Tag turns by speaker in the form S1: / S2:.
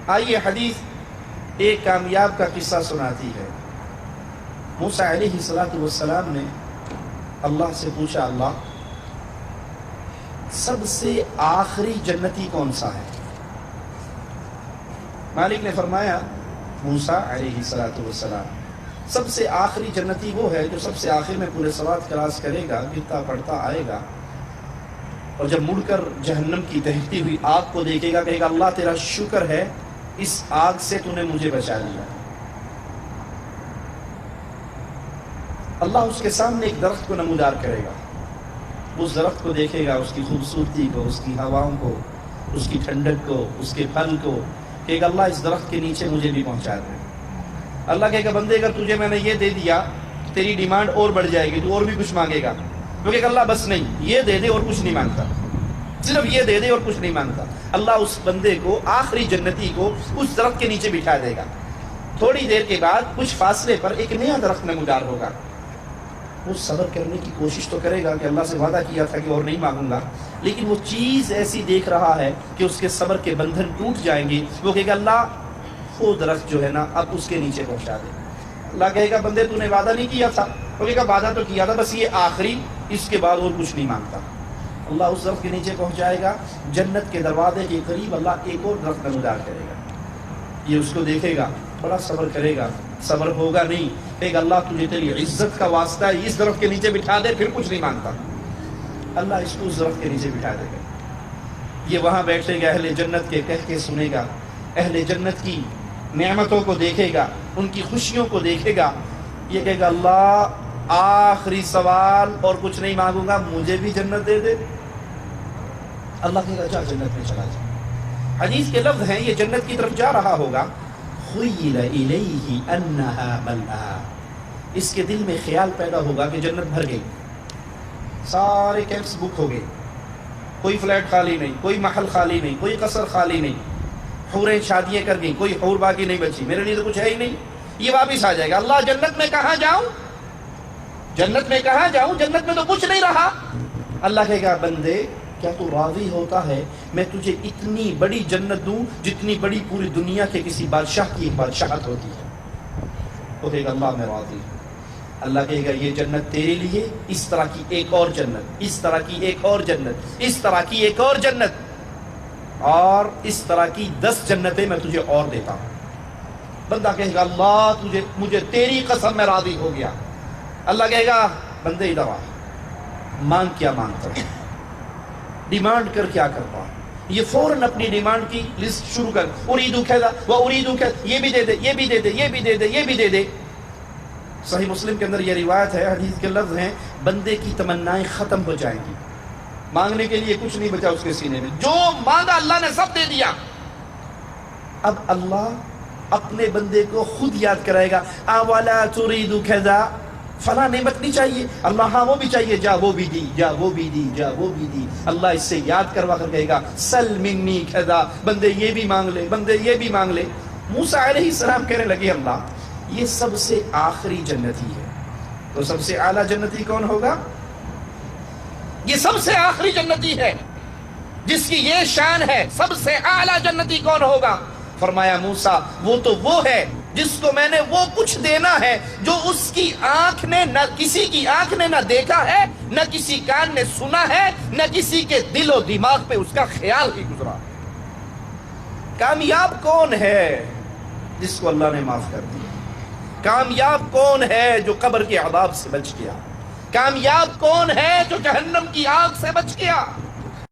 S1: آئیے حدیث ایک کامیاب کا قصہ سناتی ہے۔ موسیٰ علیہ السلام نے اللہ سے پوچھا، اللہ سب سے آخری جنتی کون سا ہے؟ مالک نے فرمایا موسیٰ علیہ السلام سب سے آخری جنتی وہ ہے جو سب سے آخر میں پورے صلوات کلاس کرے گا، گرتا پڑتا آئے گا، اور جب مڑ کر جہنم کی دہتی ہوئی آگ کو دیکھے گا، کہے گا اللہ تیرا شکر ہے اس آگ سے تو نے مجھے بچا لیا۔ اللہ اس کے سامنے ایک درخت کو نمودار کرے گا، اس درخت کو دیکھے گا، اس کی خوبصورتی کو، اس کی ہواؤں کو، اس کی ٹھنڈک کو، اس کے پھل کو، کہے گا اللہ اس درخت کے نیچے مجھے بھی پہنچا دے۔ اللہ کہے گا بندے اگر تجھے میں نے یہ دے دیا تیری ڈیمانڈ اور بڑھ جائے گی، تو اور بھی کچھ مانگے گا۔ تو کہے گا اللہ بس نہیں، یہ دے دے اور کچھ نہیں مانگتا، صرف یہ دے دے اور کچھ نہیں مانگتا۔ اللہ اس بندے کو، آخری جنتی کو، اس درخت کے نیچے بٹھا دے گا۔ تھوڑی دیر کے بعد کچھ فاصلے پر ایک نیا درخت نمودار ہوگا۔ وہ صبر کرنے کی کوشش تو کرے گا کہ اللہ سے وعدہ کیا تھا کہ اور نہیں مانگوں گا، لیکن وہ چیز ایسی دیکھ رہا ہے کہ اس کے صبر کے بندھن ٹوٹ جائیں گے۔ وہ کہے گا اللہ وہ درخت جو ہے نا اب اس کے نیچے پہنچا دے۔ اللہ کہے گا بندے تو نے وعدہ نہیں کیا تھا؟ وہ کہے گا وعدہ تو کیا تھا، بس یہ آخری، اس کے بعد اور کچھ نہیں مانگتا۔ اللہ اس درخت کے نیچے پہنچائے گا، جنت کے دروازے کے قریب اللہ ایک اور درخت نمودار کرے گا۔ یہ اس کو دیکھے گا، بڑا صبر کرے گا، صبر ہوگا نہیں، کہے گا اللہ تجھے تیری عزت کا واسطہ ہے اس درخت کے نیچے بٹھا دے، پھر کچھ نہیں مانگتا۔ اللہ اس کو اس درخت کے نیچے بٹھا دے گا۔ یہ وہاں بیٹھے گا، اہل جنت کے کہہ کے سنے گا، اہل جنت کی نعمتوں کو دیکھے گا، ان کی خوشیوں کو دیکھے گا۔ یہ کہے گا اللہ آخری سوال، اور کچھ نہیں مانگوں گا، مجھے بھی جنت دے دے۔ اللہ کہے گا جا جنت میں چلا جا۔ حدیث کے لفظ ہیں، یہ جنت کی طرف جا رہا ہوگا، خیل الیہ انہا ملآ، اس کے دل میں خیال پیدا ہوگا کہ جنت بھر گئی، سارے کیمپس بک ہو گئے، کوئی فلیٹ خالی نہیں، کوئی محل خالی نہیں، کوئی قصر خالی نہیں، حوریں شادیاں کر گئیں، کوئی حور باقی نہیں بچی، میرے لیے تو کچھ ہے ہی نہیں۔ یہ واپس آ جائے گا، اللہ جنت میں کہاں جاؤں، جنت میں کہاں جاؤں، جنت میں تو کچھ نہیں رہا۔ اللہ کہے گا بندے کیا تو راضی ہوتا ہے میں تجھے اتنی بڑی جنت دوں جتنی بڑی پوری دنیا کے کسی بادشاہ کی ایک بادشاہت ہوتی ہے؟ وہ کہے گا اللہ میں راضی ہوں۔ اللہ کہے گا یہ جنت تیرے لیے، اس طرح کی ایک اور جنت، اس طرح کی ایک اور جنت، اس طرح کی ایک اور جنت، اور اس طرح کی 10 جنتیں میں تجھے اور دیتا ہوں۔ بندہ کہے گا اللہ مجھے تیری قسم میں راضی ہو گیا۔ اللہ کہے گا بندے ادھر آ، مانگ کیا مانگتا ہے، ڈیمانڈ کر کیا کرتا ہے۔ یہ فوراً اپنی ڈیمانڈ کی لسٹ شروع کر، اریدو کذا و اریدو کذا، یہ بھی دے دے، یہ بھی دے دے، یہ بھی دے دے، یہ بھی دے دے۔ صحیح مسلم کے اندر یہ روایت ہے، حدیث کے لفظ ہیں، بندے کی تمنائیں ختم ہو جائیں گی، مانگنے کے لیے کچھ نہیں بچا اس کے سینے میں، جو مانگا اللہ نے سب دے دیا۔ اب اللہ اپنے بندے کو خود یاد کرائے گا، اولا تريد کذا، فلاں نعمت نہیں چاہیے؟ اللہ ہاں وہ بھی چاہیے، جا وہ بھی دی، جا وہ بھی دی، جا وہ بھی دی۔ اللہ اس سے یاد کروا کر کہے گا سل منی کذا، بندے یہ بھی مانگ لے، بندے یہ بھی مانگ لے۔ موسیٰ علیہ السلام کہنے لگے اللہ یہ سب سے آخری جنتی ہے، تو سب سے اعلیٰ جنتی کون ہوگا؟ یہ سب سے آخری جنتی ہے جس کی یہ شان ہے، سب سے اعلیٰ جنتی کون ہوگا؟ فرمایا موسیٰ وہ تو وہ ہے جس کو میں نے وہ کچھ دینا ہے جو اس کی آنکھ نے، نہ کسی کی آنکھ نے نہ دیکھا ہے، نہ کسی کان نے سنا ہے، نہ کسی کے دل و دماغ پہ اس کا خیال ہی گزرا۔ کامیاب کون ہے جس کو اللہ نے معاف کر دیا؟ کامیاب کون ہے جو قبر کے عذاب سے بچ گیا؟ کامیاب کون ہے جو جہنم کی آگ سے بچ گیا؟